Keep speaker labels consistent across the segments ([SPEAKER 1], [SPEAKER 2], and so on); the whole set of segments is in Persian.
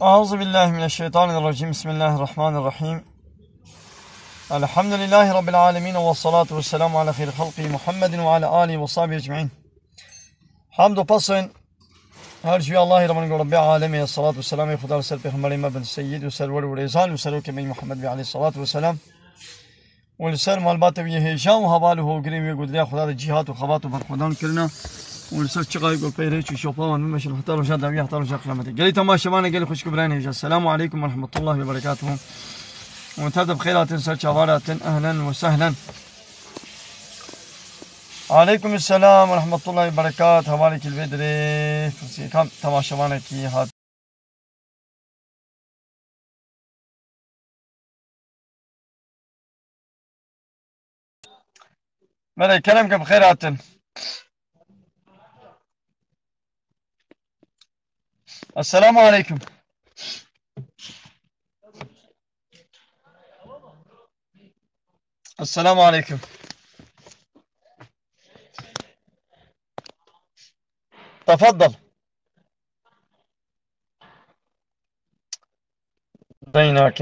[SPEAKER 1] Euzubillahimineşşeytanirracim. Bismillahirrahmanirrahim. Elhamdülillahi Rabbil alemin ve salatu ve selamu ala khayri halqi Muhammedin ve ala alihi ve sahbihi ecma'in. Hamd pasın her şey Allah'ı Rabbi alemi. Salatu ve selamu ve khudar sel peygamberime ben seyyid ve server ve rezal ve server kemeyi Muhammed ve aleyhi salatu ve selam. Ve ser malbat ve heyecan ve havaluhu girim ve gudriya khuda da cihat ve khabat ve barkudan kirna. ولسر چقای گل پیری چی شوپا من میشن حتی روزا دوی حتی روزا قیامتی گلی تماشاوانه گلی خوش کبرانی جا السلام علیکم و رحمت الله و برکاته ومنتدب خیرات سر چوارات اهلا وسهلا علیکم السلام و رحمت الله و برکاته حوالی کل بدری کم تماشاوانه کی هات بله کلام که بخیراتن السلام عليكم. السلام عليكم. تفضل. بينك.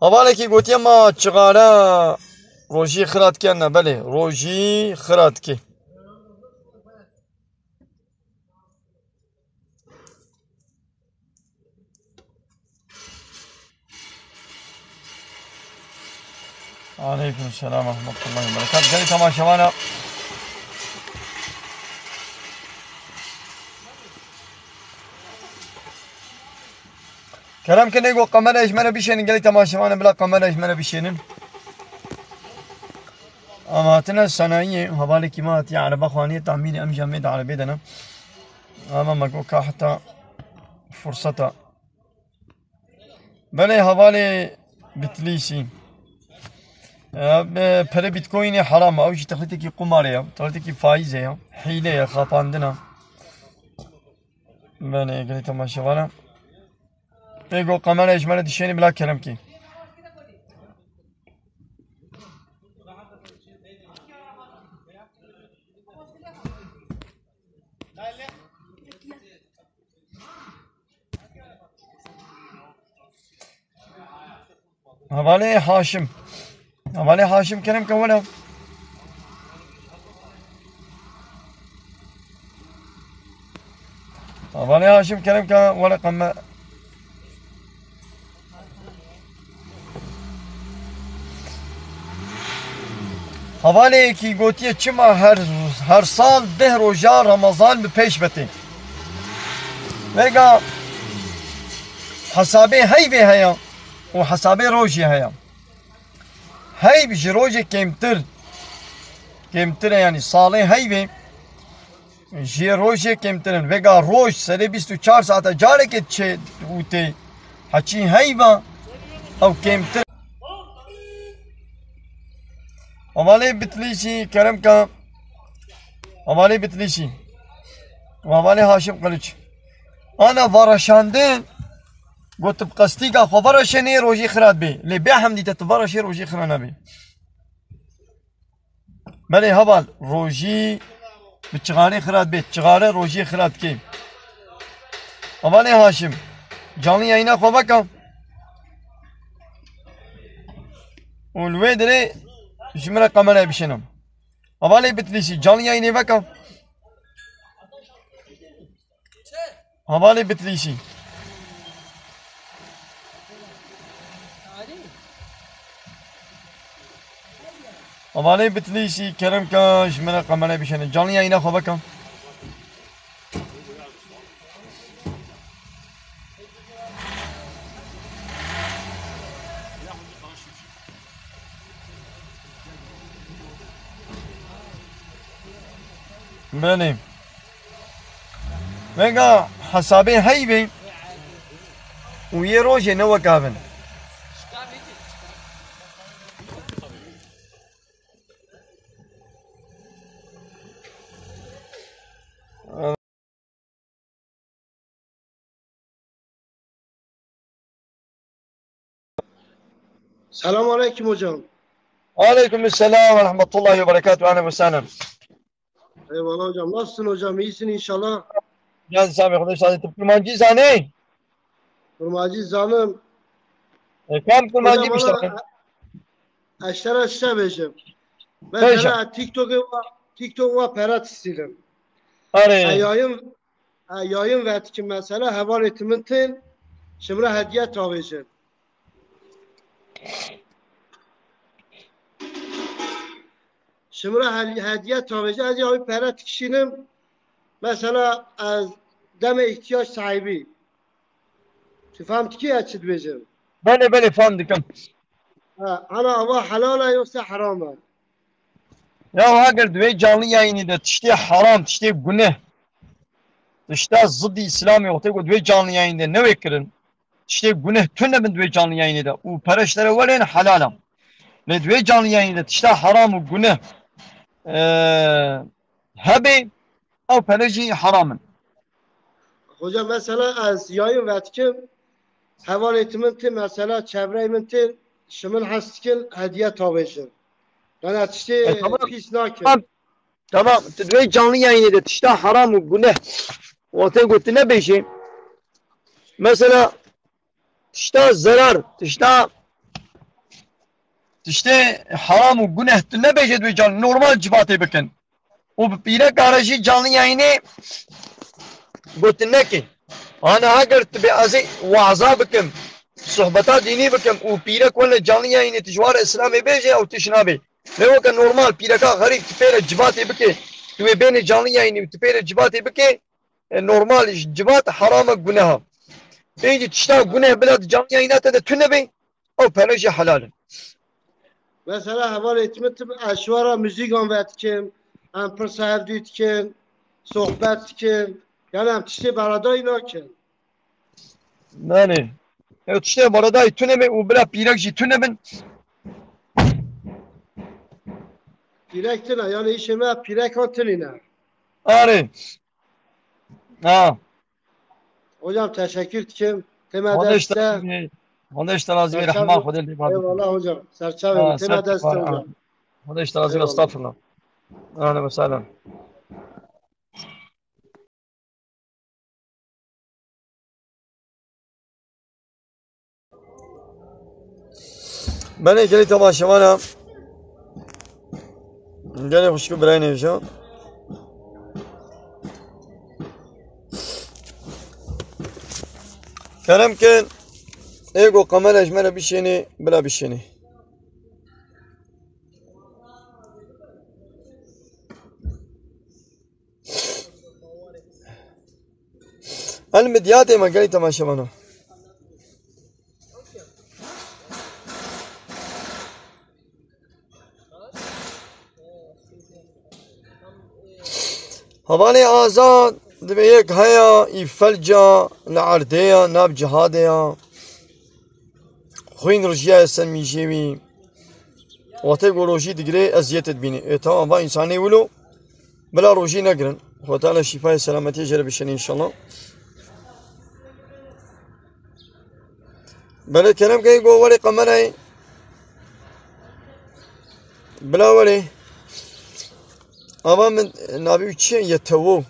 [SPEAKER 1] حوالeki گوتی ما چغاره روژی خرات کنه بله روژی خرات کی علیکم السلام و رحمت الله و برکاته گلی تماشاوانا كلام كنا يقول قمر اجمل بشين قال تماشاوانا بلا قمر اجمل بشين اماتنا الصناعيه حوالك ما يعني بخوانيه تعمير ام جامد على بيدنا اما مكوكا حتى فرصتها بله حوالي بتليسي para bitcoin haram او شي تخليتي قمار يا تخليتي فايزه يا حيله يا خاطاندنا بله قلت تماشاوانا يقول قمر اجمل دشيني بلا كلام كي حوالي هاشم حوالي هاشم كلام كولا حوالي هاشم كلام كولا قمر حواله کی گوتیه چما هر سال ده روزا رمضان به پیش بته وگا حسابه هی به هیا و حسابه روزی هیا هی بج روزی کمتر yani ساله هی به جی روزی کمترن وگا روز سر 24 ساعت جاره که چه اوته هچی هی با او کمتر حواله بتلیشی کرم کا حواله بتلیشی و حواله هاشم قلچ انا ورشاندن قلت بقصدي كا خبرشني روجي خرات بي اللي بيحم دي تتفرشي روجي خرانا بي بلي هبال روجي بتشغاني خرات بي تشغاري روجي خرات كي حواله هاشم جاني يayına خوبكا والويدري جمرة قمرة بشنم حواله بتليشي جاني يayına بكا حواله بتليشي حواله بتليشي كرم كا جمرة قمرة بشنم جاني يayına خوبكا بله وگا حسابه هی بی و یه روزه نو کابن
[SPEAKER 2] Selam aleyküm hocam.
[SPEAKER 1] Aleyküm selam ve rahmetullahi ve berekatuhu. Ahlen ve sahlen.
[SPEAKER 2] Eyvallah hocam. Nasılsın hocam? İyisin inşallah.
[SPEAKER 1] Can Sami Khuda Şahit Kurmancı zane.
[SPEAKER 2] Hurmacı zanım.
[SPEAKER 1] Kam kurmancı
[SPEAKER 2] Hocam
[SPEAKER 1] işte.
[SPEAKER 2] bana eşler beceğim.
[SPEAKER 1] Perişan.
[SPEAKER 2] Mesela TikTok'a perat istedim.
[SPEAKER 1] Arı.
[SPEAKER 2] Yayın ve etkin mesela heval etimintin şimdi hediye tavacım. Şimdi hediye tavacım. Az yayın perat kişinin mesela az deme ihtiyaç sahibi. Fahmt ki açıd beceğim.
[SPEAKER 1] Beni fandıkım.
[SPEAKER 2] Ana ama halala yoksa harama.
[SPEAKER 1] Ya hager düve canlı yayını da işte haram, işte günah. İşte zıddı İslam yok. Tek düve canlı yayında ne vekirin? İşte günah tünne min düve canlı yayını da. O pereşlere veren halalam. Ne düve canlı yayını da işte haram günah. Hebe o pereji haramın.
[SPEAKER 2] Hocam mesela az yayın ve etkin heval etimintin mesela çevreyimintin şimin hastikin hediye tavacım. Yani işte
[SPEAKER 1] Tamam.
[SPEAKER 2] pis nakin.
[SPEAKER 1] Tamam. Tamam. Düve canlı yayını da işte haram günah. O tek ne beşi? Mesela işte zarar, işte haram و günah ne beced can normal civatı bakın. O bir garajı canlı yayını gotne ki. Ana hager tabi azı vaaz'a bakın. Sohbeta dini bakın. O pire kolle canlı yayını tijvar İslam'ı bece o tişnabi. Ne o ki normal pire ka garip tipere civatı bakın. Tu beni canlı yayını tipere civatı bakın. Normal civat haram günah. Bence işte günah bilad canlı yayınata da tünne bey. O peraji halal.
[SPEAKER 2] Mesela heval etimintin eşvara müzik an ve etkin. Em pır sahib ditkin. Sohbet dikin. Yani em tişti beraday nakin.
[SPEAKER 1] Yani evet işte barada tüne mi o bela pirakji tüne ben
[SPEAKER 2] Pirektine yani işime pirek antinine.
[SPEAKER 1] are ha
[SPEAKER 2] Hocam teşekkür dikim. Tema
[SPEAKER 1] hada işte
[SPEAKER 2] deste.
[SPEAKER 1] hada işte lazım rahman
[SPEAKER 2] Serçavim.
[SPEAKER 1] khodel ibadet
[SPEAKER 2] Eyvallah hocam. Serçavim.
[SPEAKER 1] ha
[SPEAKER 2] Tema
[SPEAKER 1] sert
[SPEAKER 2] deste
[SPEAKER 1] var
[SPEAKER 2] hocam.
[SPEAKER 1] hada işte lazım
[SPEAKER 2] Eyvallah.
[SPEAKER 1] estağfurullah ahlen ve sahlen ben geli tamaşavana geli hoşku birayne yaşa kerem ki ego kamera ejmene bir şeyini bela bir şeyini المديات ما قال تماشى منه هواني آزاد دبي هيك هيا يفلجا لعرديا ناب جهاديا خوين رجيا سمي جيمي وتقول روجي دقري أزيت تبيني إيه تمام با إنساني ولو بلا روجي نقرن وتعالى شفاء سلامتي جرب الشني إن شاء الله بلا كلام كي يقول ولي قمري بلا ولي أما من نبي وشي يتوو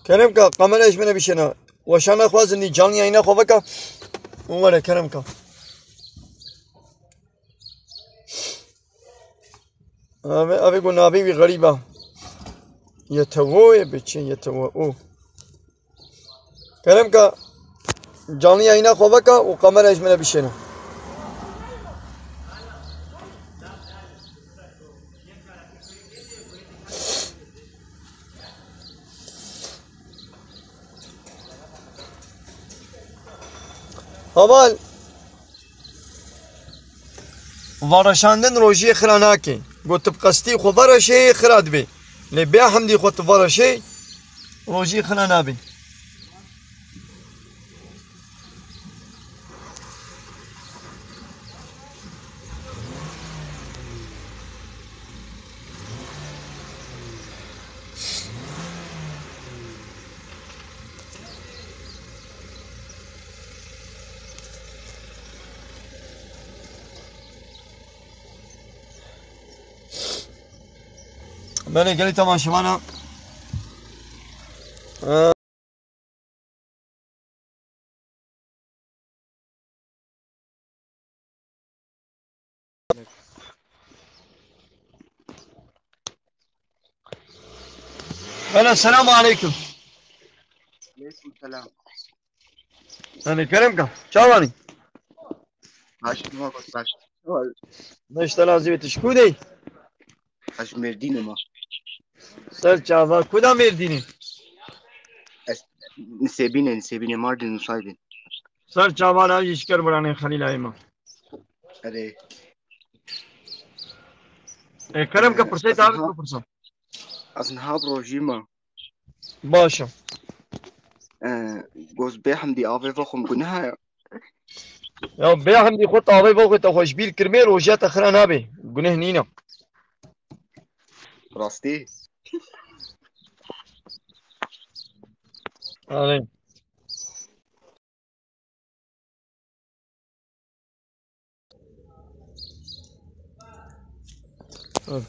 [SPEAKER 1] كلام كا قمري إيش من بيشنا وشانا خوازني جاني عينا خوفكا ولا كلام كا أبي قلنا أبي غريبة يتوو بيشي يتوو كلام كا جاني عينا خوفكا وقمري إيش من بيشنا هوال ورشاندن روجي خراناكي قلت بقصتي خو ورشي خراد بي لبيع حمدي خو ورشي روجي خرانابي بله گلی تماشاوانا بله السلام علیکم.
[SPEAKER 3] عليكم السلام.
[SPEAKER 1] أنا كرمك شاواني
[SPEAKER 3] ماشي ما قلت ماشي.
[SPEAKER 1] باش تلازم تشكودي
[SPEAKER 3] ماشي مردين ما.
[SPEAKER 1] سر شاوا كودا ميرديني
[SPEAKER 3] نسيبين ماردين مصايبين.
[SPEAKER 1] سر شاوانا يشكر براني خليل أيما
[SPEAKER 3] أدي.
[SPEAKER 1] كرمك فرصة تعرف فرصة
[SPEAKER 3] أصنها بروجيما.
[SPEAKER 1] باشا
[SPEAKER 3] جوز بيحم دي أبي فخم كنها.
[SPEAKER 1] يا بيحم دي خط أبي فوق تخش بيل كرمير وجات أخرى نابي قنه نينا
[SPEAKER 3] راستي.
[SPEAKER 1] علي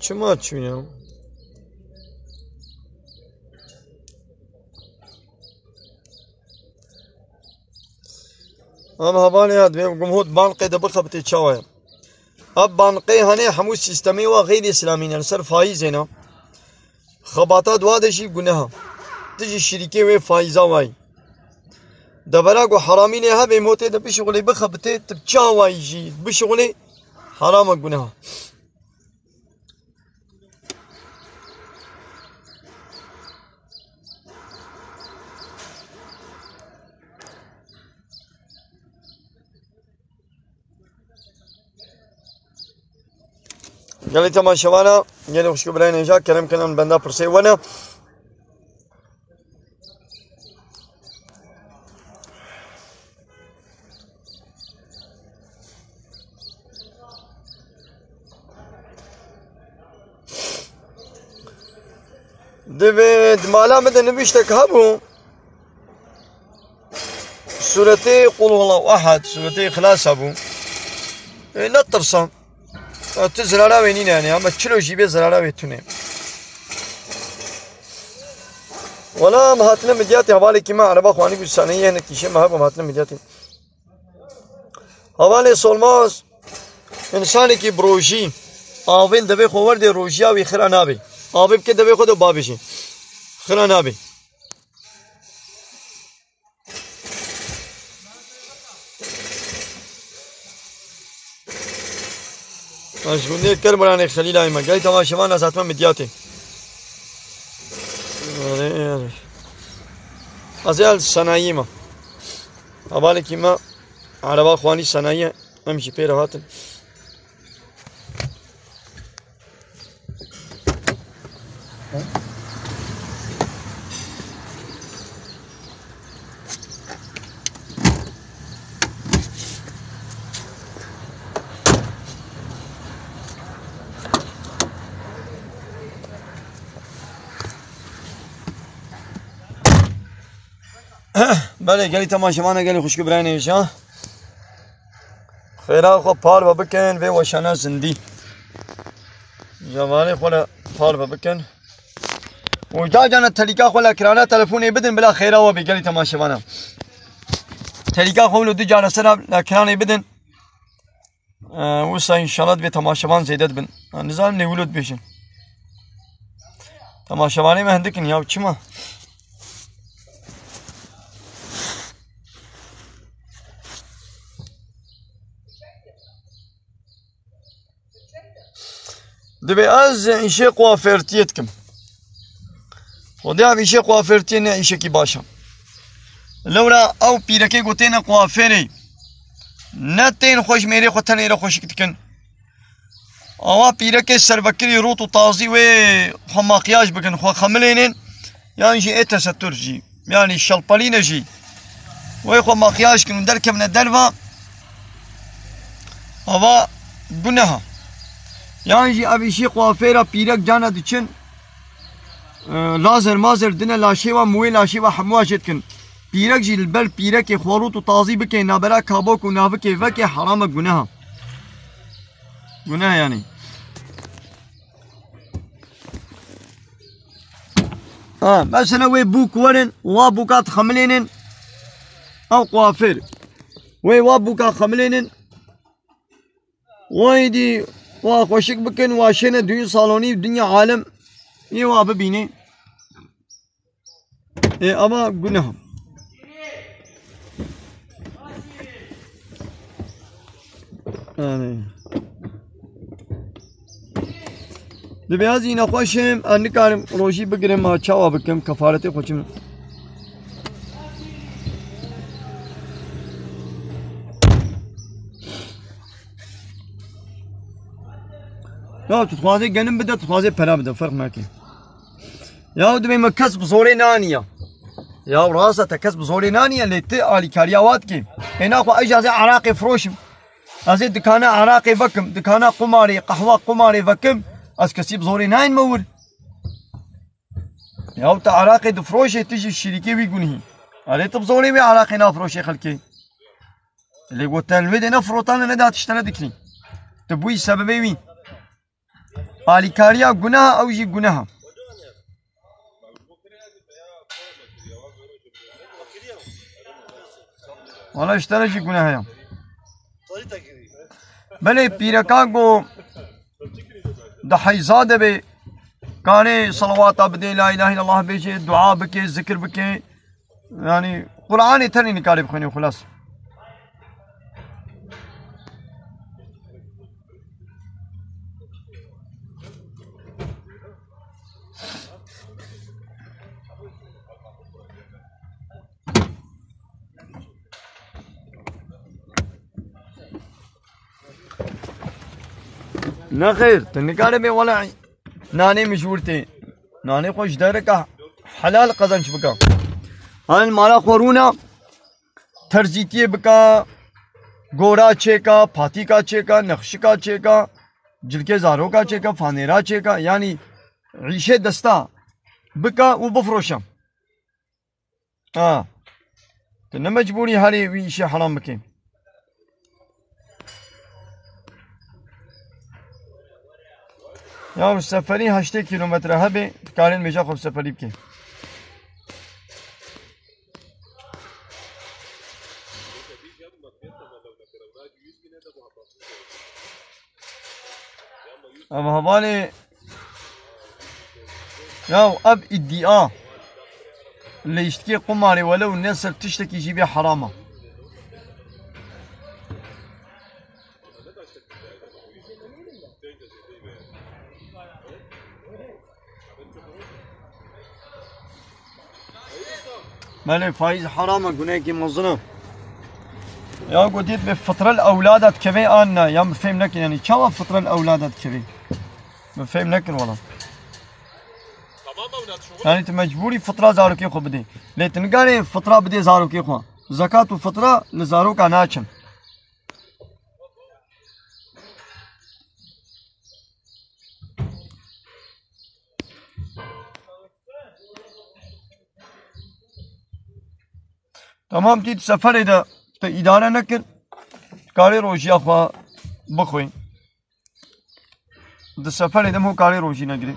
[SPEAKER 1] چه ما چونیم أنا هبالي هاد جمهود بانقي دبخة بتتشاوي أب بانقي هني حموس سيستمي وغير إسلامي يعني صار فايز هنا خباطات واده شي قناها تجي الشركة وين فايزة واي دبراق وحرامي نها بموتي ده بشغلي بخة بتتشاوي جي بشغلي حرام قناها قال لي تمام شوانا قال لي وش قبلين إجا كلام كلام بندا برسي وانا دفيد مالا مدن نبيشتك هبو سورتي قل والله أحد سورتي خلاص هبو لا ترسم تزرعه وينين يعني أما كيلو جيبه زرعه ويتونه ولا مهاتنا مدياتي حوالي كما عربا خواني بسانية هنا كيشي مهابا مهاتنا مدياتي حوالي سولماز إنساني كي بروجي آوين دبي خوار دي روجيا وي خرانابي آوين كي دبي خودو بابشي خرانابي أشكوني كرمراني خليل أيما قاي تمام شمان نزاتما مدياتي أزيال صنايمة أبالي كيما عربا خواني صنايع أمشي بيرا هاتن بله گلی تماشاوانه گلی خوشگی برای ها خیرا خو پار بکن و وشانه زندی جوانی خوله پار بکن و جا جانا تلیکا خوله کرانه تلفونی بدن بلا خیرا و بگلی تماشاوانه تلیکا خولو دو جانا سر کرانه بدن وسا انشالله به تماشاوان زیدت بن نظام نولد بشن تماشاوانی مهندکن یا چما دبي از ایشه قوافرتیت کم خدا ایشه قوافرتی نه ایشه کی باشم لولا او پیرکی گوتین قوافری نه تین خوش میری خودتن ایره خوش کتکن او پیرکی سربکری روت و تازی و خماقیاج بکن خو خملینن یعنی جی ات ستر جی یعنی شلپالین جی و خماقیاج کن در کم ندروا او گناه يعني جي أبي شيء قوافيرا بيرك جانا دچن لازر مازر دنا لاشيوا موي لاشيوا حموا شتكن بيرك جي البل بيرك خوروت وطازي بكي نابرا كابوك ونافكي فكي حرام جناها جناها يعني مثلا وی بوک ورن و بوکات خملینن او قوافر وی و بوکا خملینن وی دی و خوشک بکن و شنه دوی سالونی دنیا عالم یه و ببینی اما گناه دبی از این خوشم انکارم روزی بگیرم ما چاوا بکم کفارت خوشم یا تو خوازه گنم بده تو خوازه پلا بده فرق نکنه یا دبی ما کسب زوری نانیه یا راسه کسب زوری نانیه لیت علی کاریاوات کی اینا خو اجازه عراقی فروشم از دکانه عراقی بکم دکانه قماری قهوه قماری بکم از کسی بزوری ناین مور یا تا عراقی دفروشه تجي الشركه بيقولي علي تبزوري بي عراقي نافروشي خلكي اللي قلت الفيديو نفروطان ندا تشتري دكني تبوي سببي مين علي كاريا جناها او جي جناها والله اشترى جي جناها يا بله بيركاغو دحيزاده بي كان صلوات بدي لا اله الا الله بيجي دعاء بكي ذكر بكي يعني قرآن تاني نكاري بخوني وخلاص لا خير تنكاري بي ولا ناني مشورتي ناني خوش دارك حلال قزنش بكا هاي مالا خورونا ترزيتي بكا گورا چيكا فاتي کا چيكا نقش کا چيكا جلكي زارو کا چيكا فانيرا چيكا يعني عيشة دستا بكا وبفروشا تنا مجبوري هاري ويشي حرام بكي یا سفری 8 کیلومتر هبه کارین میجا خوب سفری بکی اما حوالی یا اب ادعا لیشتکی قماری ولو نسل تشتکی جیبی حرامه مالي فايز حرام قناة كي مظلم يا قلت بفطر الأولاد كذي أنا يا مفهم لكن يعني شو فطر الأولاد كذي مفهم لكن والله يعني أنت مجبوري فطرة زارو كي خو بدي لكن قاري فطرة بدي زارو كي خو زكاة وفطرة لزارو كناچم تمام تيت سفر إذا إدارة نكر كاري روجي أخوا بخوي ده سفر إذا مو كاري روجي نكري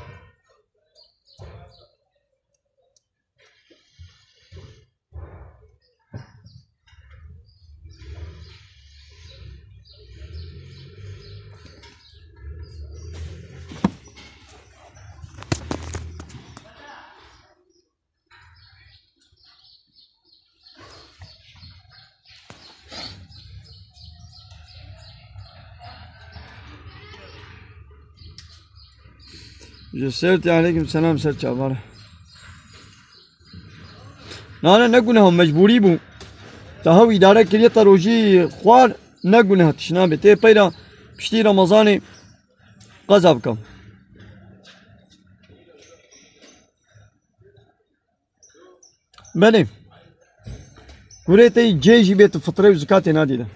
[SPEAKER 1] جسرت عليكم السلام سر چابار نانا نگونهم مجبوری بو تهو اداره کلیه تا روجی خوار نگونه تشنا بته پیرا پشتی رمضان قذاب کم بله گوره تی جیجی بیت فطره و زکاة نادیده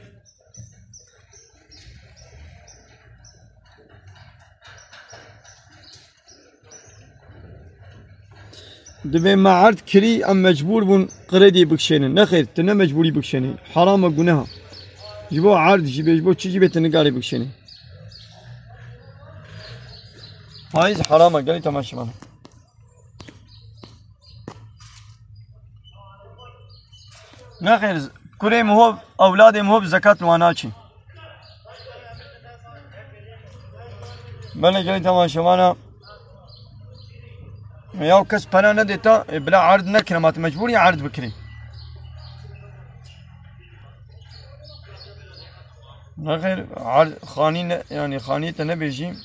[SPEAKER 1] دبي ما عرض كري أم مجبور بون قردي بكشينن نخير تنا مجبوري بكشيني حرام جناها جبوا عرض جبوا تشي جبت نقاري بكشيني هاي حرام قالي تماشي معنا نه خیر کوری مهوب اولاد مهوب زکات واناچی بله گلی تماشاوانا یا کس پنا ندیتا بلا عرض نکنه ما مجبوری عرض بکری نه خیر خانی یعنی خانی تا نبیجیم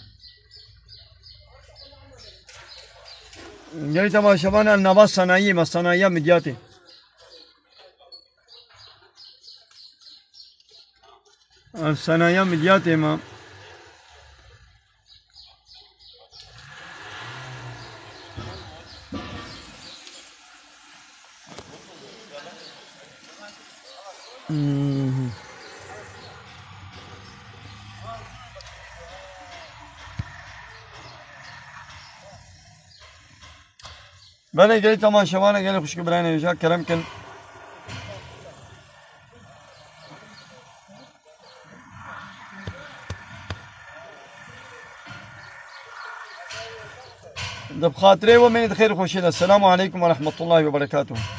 [SPEAKER 1] گلی تماشاوانا النواة صناعیه ما صناعیه مدیاتی الصناعية مدياتي ما بله گلی تماشاوانه گلی خوشگو برای نویجا کرم کن ده بخاطري ومن خير خوشي. السلام عليكم ورحمة الله وبركاته.